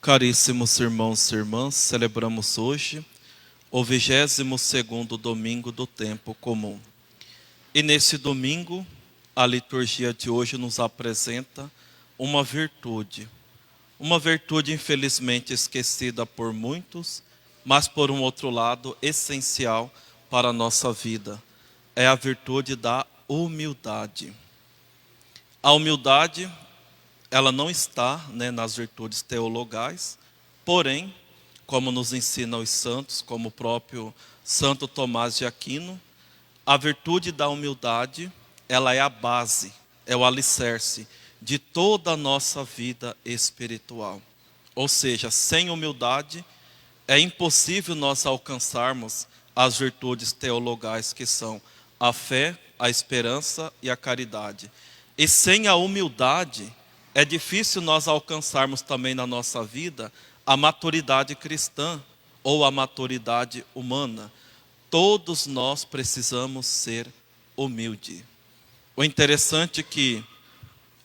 Caríssimos irmãos e irmãs, celebramos hoje o 22º domingo do tempo comum. E nesse domingo, a liturgia de hoje nos apresenta uma virtude infelizmente esquecida por muitos, mas por um outro lado essencial para a nossa vida. É a virtude da humildade. A humildade, ela não está, nas virtudes teologais, porém, como nos ensinam os santos, como o próprio Santo Tomás de Aquino, a virtude da humildade, ela é a base, é o alicerce de toda a nossa vida espiritual. Ou seja, sem humildade, é impossível nós alcançarmos as virtudes teologais que são a fé, a esperança e a caridade. E sem a humildade, é difícil nós alcançarmos também na nossa vida a maturidade cristã ou a maturidade humana. Todos nós precisamos ser humildes. O interessante é que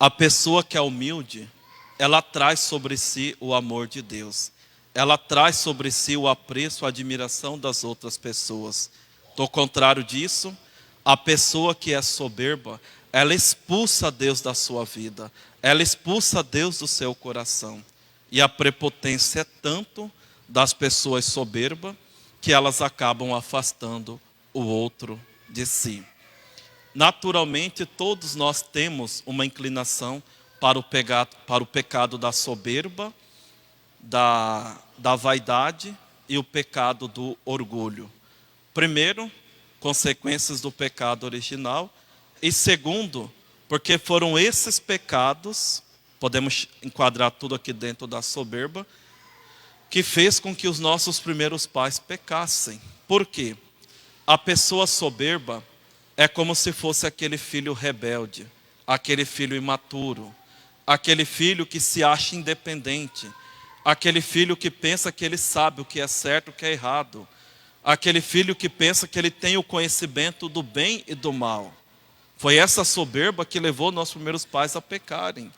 a pessoa que é humilde, ela traz sobre si o amor de Deus. Ela traz sobre si o apreço, a admiração das outras pessoas. Do contrário disso, a pessoa que é soberba, ela expulsa Deus da sua vida. Ela expulsa Deus do seu coração. E a prepotência é tanto das pessoas soberbas que elas acabam afastando o outro de si. Naturalmente, todos nós temos uma inclinação para o pecado da soberba, da vaidade e o pecado do orgulho. Primeiro, consequências do pecado original. E segundo, porque foram esses pecados, podemos enquadrar tudo aqui dentro da soberba, que fez com que os nossos primeiros pais pecassem. Por quê? A pessoa soberba é como se fosse aquele filho rebelde, aquele filho imaturo, aquele filho que se acha independente, aquele filho que pensa que ele sabe o que é certo e o que é errado, aquele filho que pensa que ele tem o conhecimento do bem e do mal. Foi essa soberba que levou nossos primeiros pais a pecarem,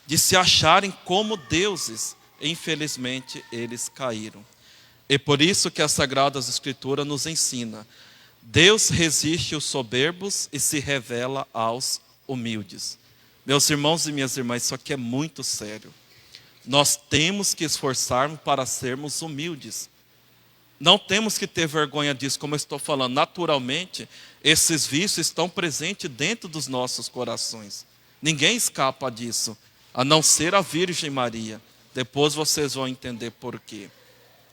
de se acharem como deuses. Infelizmente, eles caíram. E por isso que as Sagradas Escrituras nos ensina: Deus resiste os soberbos e se revela aos humildes. Meus irmãos e minhas irmãs, isso aqui é muito sério. Nós temos que esforçarmos para sermos humildes. Não temos que ter vergonha disso, como eu estou falando. Naturalmente, esses vícios estão presentes dentro dos nossos corações. Ninguém escapa disso, a não ser a Virgem Maria. Depois vocês vão entender por quê.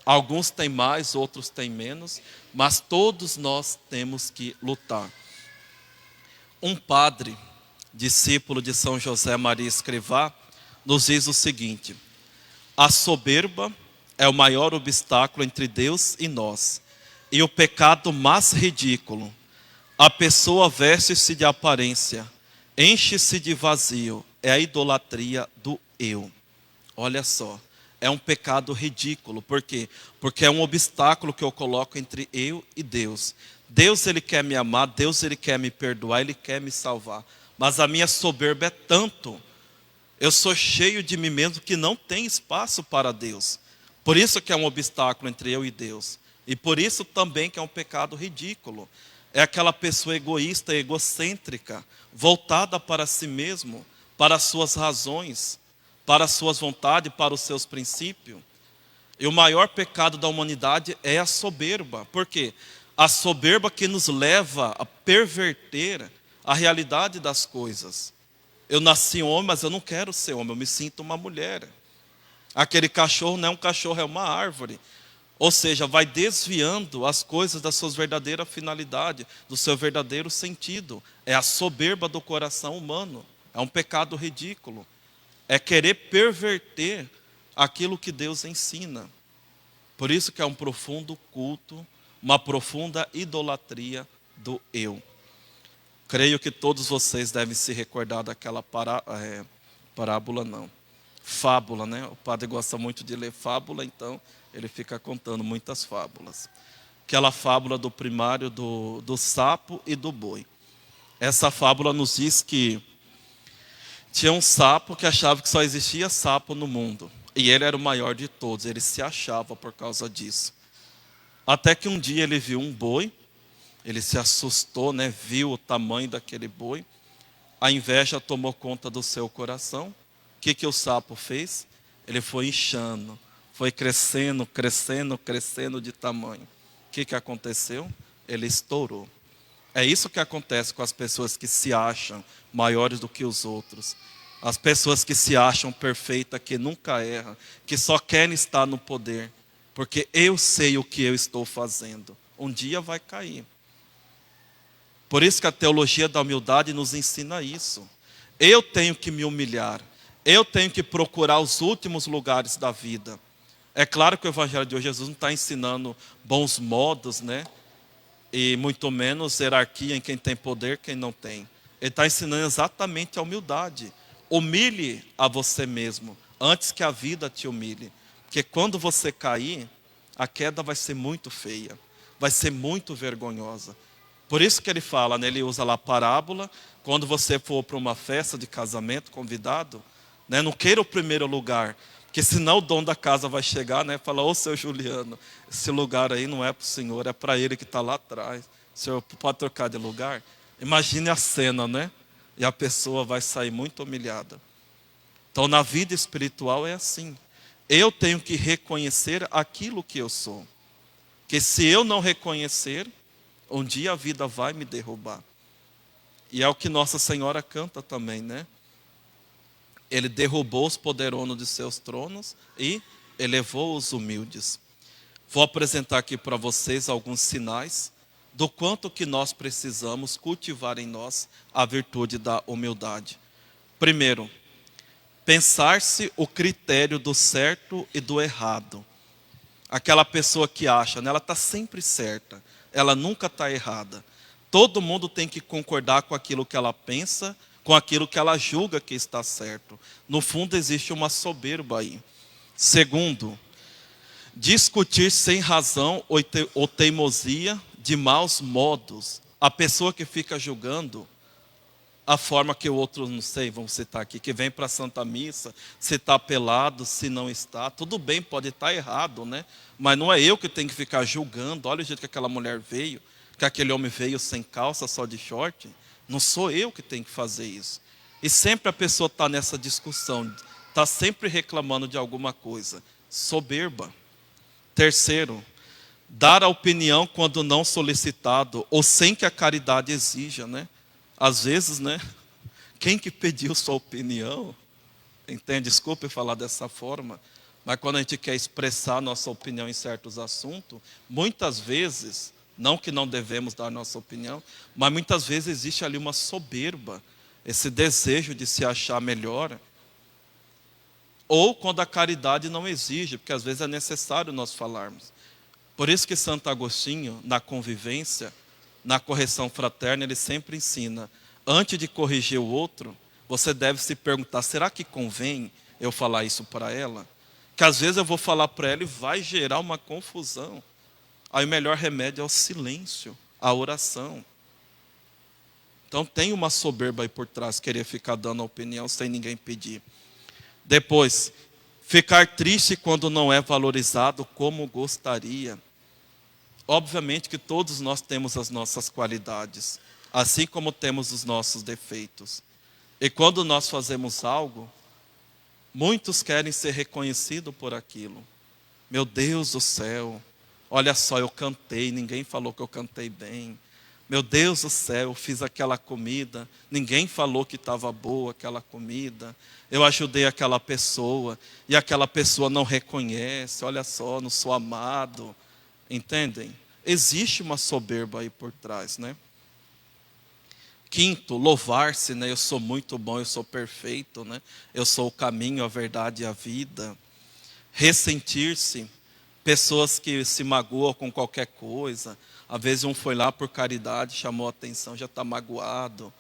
Alguns têm mais, outros têm menos, mas todos nós temos que lutar. Um padre, discípulo de São José Maria Escrivá, nos diz o seguinte: a soberba é o maior obstáculo entre Deus e nós, e o pecado mais ridículo. A pessoa veste-se de aparência, enche-se de vazio, é a idolatria do eu. Olha só, é um pecado ridículo. Por quê? Porque é um obstáculo que eu coloco entre eu e Deus. Deus, Ele quer me amar, Deus, Ele quer me perdoar, Ele quer me salvar. Mas a minha soberba é tanto, eu sou cheio de mim mesmo que não tem espaço para Deus. Por isso que é um obstáculo entre eu e Deus. E por isso também que é um pecado ridículo. É aquela pessoa egoísta, egocêntrica, voltada para si mesmo, para as suas razões, para as suas vontades, para os seus princípios. E o maior pecado da humanidade é a soberba. Por quê? A soberba que nos leva a perverter a realidade das coisas. Eu nasci homem, mas eu não quero ser homem, eu me sinto uma mulher. Aquele cachorro não é um cachorro, é uma árvore. Ou seja, vai desviando as coisas da sua verdadeira finalidade, do seu verdadeiro sentido. É a soberba do coração humano. É um pecado ridículo. É querer perverter aquilo que Deus ensina. Por isso que é um profundo culto, uma profunda idolatria do eu. Creio que todos vocês devem se recordar daquela parábola, não. Fábula, né? O padre gosta muito de ler fábula, então ele fica contando muitas fábulas. Aquela fábula do primário do sapo e do boi. Essa fábula nos diz que tinha um sapo que achava que só existia sapo no mundo. E ele era o maior de todos, ele se achava por causa disso. Até que um dia ele viu um boi, ele se assustou, né? Viu o tamanho daquele boi. A inveja tomou conta do seu coração. O que o sapo fez? Ele foi inchando, foi crescendo, crescendo, crescendo de tamanho. O que aconteceu? Ele estourou. É isso que acontece com as pessoas que se acham maiores do que os outros. As pessoas que se acham perfeitas, que nunca erram, que só querem estar no poder. Porque eu sei o que eu estou fazendo. Um dia vai cair. Por isso que a teologia da humildade nos ensina isso. Eu tenho que me humilhar. Eu tenho que procurar os últimos lugares da vida. É claro que o Evangelho de hoje, Jesus não está ensinando bons modos, né? E muito menos hierarquia em quem tem poder, quem não tem. Ele está ensinando exatamente a humildade. Humilhe a você mesmo, antes que a vida te humilhe. Porque quando você cair, a queda vai ser muito feia. Vai ser muito vergonhosa. Por isso que ele fala, né, ele usa lá a parábola, quando você for para uma festa de casamento, convidado, né, não queira o primeiro lugar, porque senão o dono da casa vai chegar, né, e falar, ô seu Juliano, esse lugar aí não é para o senhor, é para ele que está lá atrás. O senhor pode trocar de lugar? Imagine a cena, né? E a pessoa vai sair muito humilhada. Então na vida espiritual é assim. Eu tenho que reconhecer aquilo que eu sou. Porque se eu não reconhecer, um dia a vida vai me derrubar. E é o que Nossa Senhora canta também, né? Ele derrubou os poderosos de seus tronos e elevou os humildes. Vou apresentar aqui para vocês alguns sinais do quanto que nós precisamos cultivar em nós a virtude da humildade. Primeiro, pensar-se o critério do certo e do errado. Aquela pessoa que acha, né, ela está sempre certa, ela nunca está errada. Todo mundo tem que concordar com aquilo que ela pensa, com aquilo que ela julga que está certo. No fundo existe uma soberba aí. Segundo, discutir sem razão ou teimosia de maus modos. A pessoa que fica julgando a forma que o outro, não sei, vamos citar aqui, que vem para a Santa Missa, se está pelado, se não está, tudo bem, pode estar errado, né? Mas não é eu que tenho que ficar julgando, olha o jeito que aquela mulher veio, que aquele homem veio sem calça, só de short. Não sou eu que tenho que fazer isso. E sempre a pessoa está nessa discussão, está sempre reclamando de alguma coisa. Soberba. Terceiro, dar a opinião quando não solicitado, ou sem que a caridade exija, né? Às vezes, né? Quem que pediu sua opinião? Entende? Desculpe falar dessa forma, mas quando a gente quer expressar nossa opinião em certos assuntos, muitas vezes, não que não devemos dar nossa opinião, mas muitas vezes existe ali uma soberba, esse desejo de se achar melhor, ou quando a caridade não exige, porque às vezes é necessário nós falarmos. Por isso que Santo Agostinho, na convivência, na correção fraterna, ele sempre ensina, antes de corrigir o outro, você deve se perguntar, será que convém eu falar isso para ela? Que às vezes eu vou falar para ela e vai gerar uma confusão. Aí o melhor remédio é o silêncio, a oração. Então tem uma soberba aí por trás, querer ficar dando opinião sem ninguém pedir. Depois, ficar triste quando não é valorizado como gostaria. Obviamente que todos nós temos as nossas qualidades, assim como temos os nossos defeitos. E quando nós fazemos algo, muitos querem ser reconhecidos por aquilo. Meu Deus do céu, olha só, eu cantei, ninguém falou que eu cantei bem. Meu Deus do céu, eu fiz aquela comida, ninguém falou que estava boa aquela comida. Eu ajudei aquela pessoa e aquela pessoa não reconhece, olha só, não sou amado. Entendem? Existe uma soberba aí por trás, né? Quinto, louvar-se, né? Eu sou muito bom, eu sou perfeito, né? Eu sou o caminho, a verdade e a vida. Ressentir-se, pessoas que se magoam com qualquer coisa. Às vezes um foi lá por caridade, chamou a atenção, já está magoado,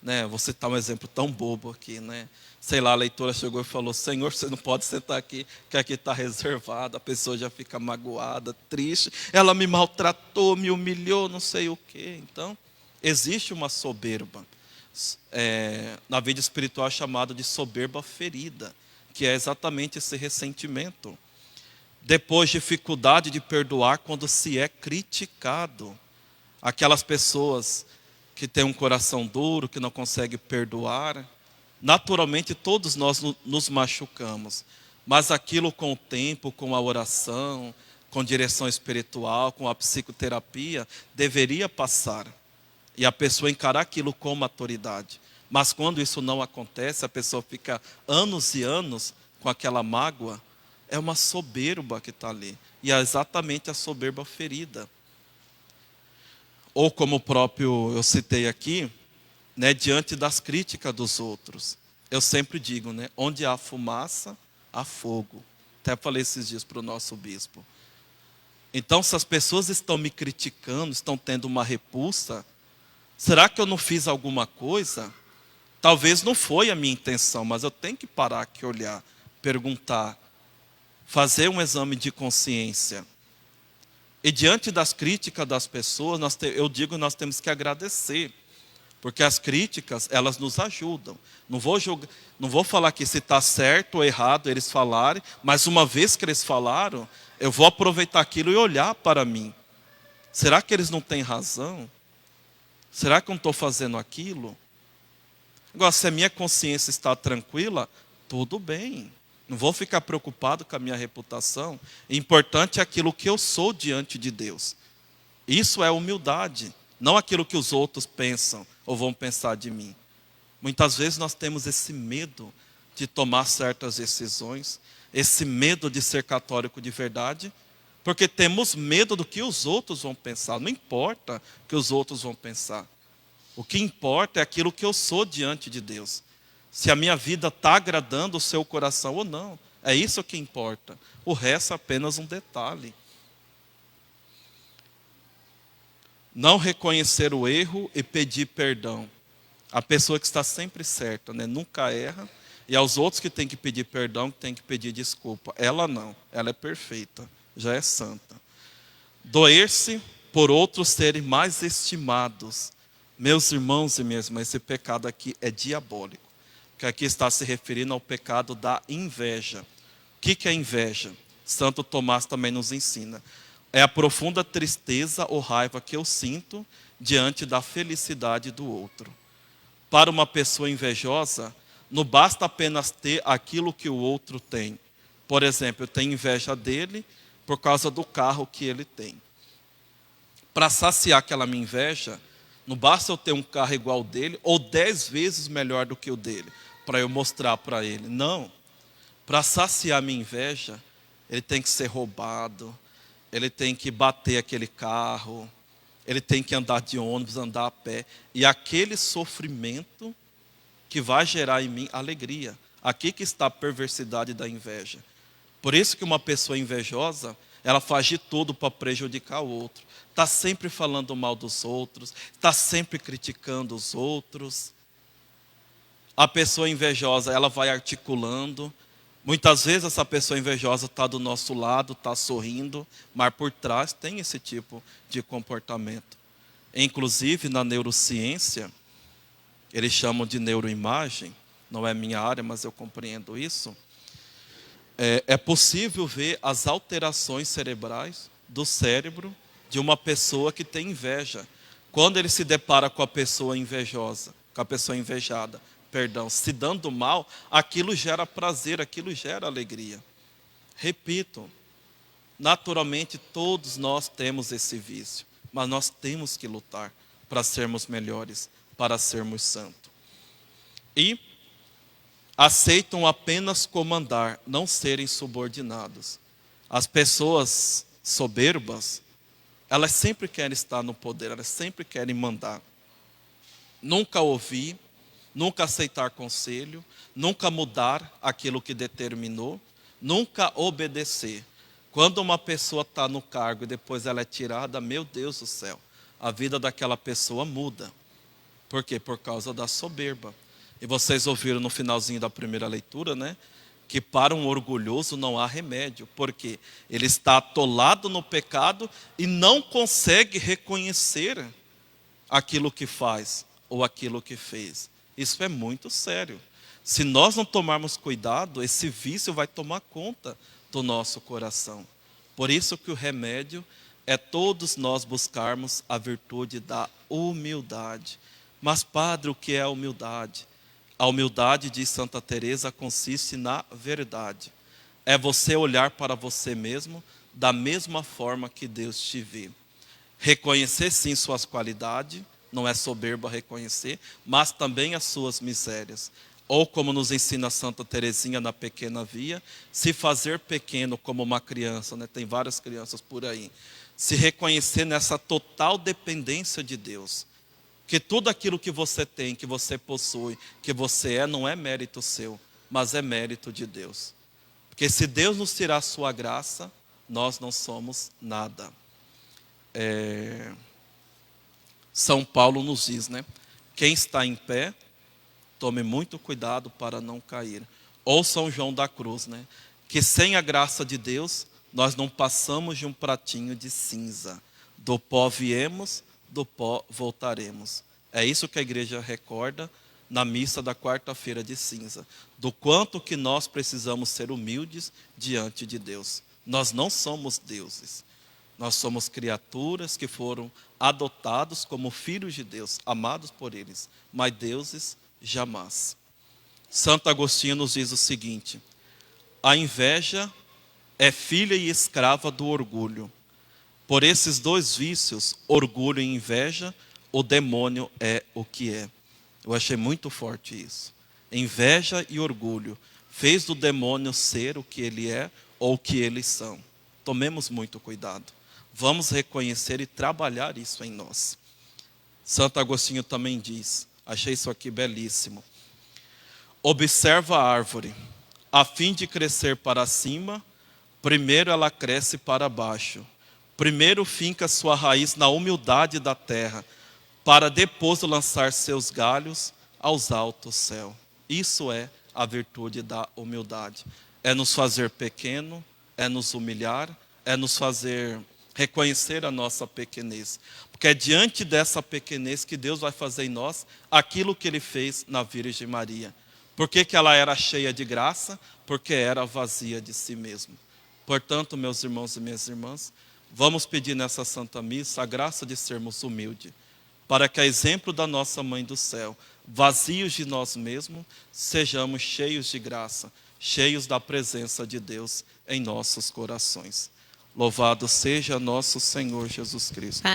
né? Vou citar um exemplo tão bobo aqui, né? Sei lá, a leitora chegou e falou, Senhor, você não pode sentar aqui, que aqui está reservado. A pessoa já fica magoada, triste. Ela me maltratou, me humilhou, não sei o quê. Então, existe uma soberba. Na vida espiritual é chamado de soberba ferida. que é exatamente esse ressentimento. Depois, dificuldade de perdoar quando se é criticado. Aquelas pessoas que têm um coração duro, que não conseguem perdoar. Naturalmente, todos nós nos machucamos. Mas aquilo com o tempo, com a oração, com direção espiritual, com a psicoterapia, deveria passar. E a pessoa encarar aquilo com maturidade. Mas quando isso não acontece, a pessoa fica anos e anos com aquela mágoa. É uma soberba que está ali. E é exatamente a soberba ferida. Ou como o próprio eu citei aqui, né, diante das críticas dos outros. Eu sempre digo, né, onde há fumaça, há fogo. Até falei esses dias para o nosso bispo. Então, se as pessoas estão me criticando, estão tendo uma repulsa, será que eu não fiz alguma coisa? Talvez não foi a minha intenção, mas eu tenho que parar aqui, olhar, perguntar, fazer um exame de consciência. E diante das críticas das pessoas, eu digo que nós temos que agradecer. Porque as críticas, elas nos ajudam. Não vou falar que se está certo ou errado eles falarem, mas uma vez que eles falaram, eu vou aproveitar aquilo e olhar para mim. Será que eles não têm razão? Será que eu não estou fazendo aquilo? Agora, se a minha consciência está tranquila, tudo bem. Não vou ficar preocupado com a minha reputação. O importante é aquilo que eu sou diante de Deus. Isso é humildade, não aquilo que os outros pensam ou vão pensar de mim. Muitas vezes nós temos esse medo de tomar certas decisões, esse medo de ser católico de verdade, porque temos medo do que os outros vão pensar. Não importa o que os outros vão pensar. O que importa é aquilo que eu sou diante de Deus. Se a minha vida está agradando o seu coração ou não. É isso que importa. O resto é apenas um detalhe. Não reconhecer o erro e pedir perdão. A pessoa que está sempre certa, né? Nunca erra. E aos outros que tem que pedir perdão, que tem que pedir desculpa. Ela não, ela é perfeita, já é santa. Doer-se por outros serem mais estimados. Meus irmãos e minhas irmãs, esse pecado aqui é diabólico. Que aqui está se referindo ao pecado da inveja. O que é inveja? Santo Tomás também nos ensina. É a profunda tristeza ou raiva que eu sinto diante da felicidade do outro. Para uma pessoa invejosa, não basta apenas ter aquilo que o outro tem. Por exemplo, eu tenho inveja dele por causa do carro que ele tem. Para saciar aquela minha inveja, não basta eu ter um carro igual ao dele ou 10 vezes melhor do que o dele, para eu mostrar para ele. Não. Para saciar minha inveja, ele tem que ser roubado, ele tem que bater aquele carro, ele tem que andar de ônibus, andar a pé. E aquele sofrimento que vai gerar em mim alegria. Aqui que está a perversidade da inveja. Por isso que uma pessoa invejosa, ela faz de tudo para prejudicar o outro. Está sempre falando mal dos outros, está sempre criticando os outros. A pessoa invejosa, ela vai articulando. Muitas vezes essa pessoa invejosa está do nosso lado, está sorrindo, mas por trás tem esse tipo de comportamento. Inclusive na neurociência, eles chamam de neuroimagem, não é minha área, mas eu compreendo isso. É possível ver as alterações cerebrais do cérebro de uma pessoa que tem inveja. Quando ele se depara com a pessoa invejosa, com a pessoa invejada, se dando mal, aquilo gera prazer, aquilo gera alegria. Repito, naturalmente todos nós temos esse vício, mas nós temos que lutar para sermos melhores, para sermos santos. E aceitam apenas comandar, não serem subordinados. As pessoas soberbas, elas sempre querem estar no poder, elas sempre querem mandar. Nunca ouvir, nunca aceitar conselho, nunca mudar aquilo que determinou, nunca obedecer. Quando uma pessoa está no cargo e depois ela é tirada, meu Deus do céu, a vida daquela pessoa muda. Por quê? Por causa da soberba. E vocês ouviram no finalzinho da primeira leitura, né? Que para um orgulhoso não há remédio. Porque ele está atolado no pecado e não consegue reconhecer aquilo que faz ou aquilo que fez. Isso é muito sério. Se nós não tomarmos cuidado, esse vício vai tomar conta do nosso coração. Por isso que o remédio é todos nós buscarmos a virtude da humildade. Mas, padre, o que é a humildade? A humildade, diz Santa Teresa, consiste na verdade. É você olhar para você mesmo da mesma forma que Deus te vê. Reconhecer sim suas qualidades, não é soberba reconhecer, mas também as suas misérias. Ou como nos ensina Santa Teresinha na Pequena Via, se fazer pequeno como uma criança, né? Tem várias crianças por aí. Se reconhecer nessa total dependência de Deus. Que tudo aquilo que você tem, que você possui, que você é, não é mérito seu, mas é mérito de Deus. Porque se Deus nos tirar a sua graça, nós não somos nada. São Paulo nos diz, né? Quem está em pé, tome muito cuidado para não cair. Ou São João da Cruz, né? Que sem a graça de Deus, nós não passamos de um pratinho de cinza. Do pó viemos, do pó voltaremos. É isso que a igreja recorda na missa da quarta-feira de cinza. Do quanto que nós precisamos ser humildes diante de Deus. Nós não somos deuses. Nós somos criaturas que foram adotados como filhos de Deus, amados por eles, mas deuses jamais. Santo Agostinho nos diz o seguinte: a inveja é filha e escrava do orgulho. Por esses dois vícios, orgulho e inveja, o demônio é o que é. Eu achei muito forte isso. Inveja e orgulho fez do demônio ser o que ele é ou o que eles são. Tomemos muito cuidado. Vamos reconhecer e trabalhar isso em nós. Santo Agostinho também diz, achei isso aqui belíssimo. Observa a árvore, a fim de crescer para cima, primeiro ela cresce para baixo. Primeiro finca sua raiz na humildade da terra, para depois lançar seus galhos aos altos céus. Isso é a virtude da humildade. É nos fazer pequeno, é nos humilhar, é nos fazer reconhecer a nossa pequenez. Porque é diante dessa pequenez que Deus vai fazer em nós aquilo que Ele fez na Virgem Maria. Por que ela era cheia de graça? Porque era vazia de si mesma. Portanto, meus irmãos e minhas irmãs, vamos pedir nessa Santa Missa a graça de sermos humildes, para que, a exemplo da nossa Mãe do Céu, vazios de nós mesmos, sejamos cheios de graça, cheios da presença de Deus em nossos corações. Louvado seja nosso Senhor Jesus Cristo.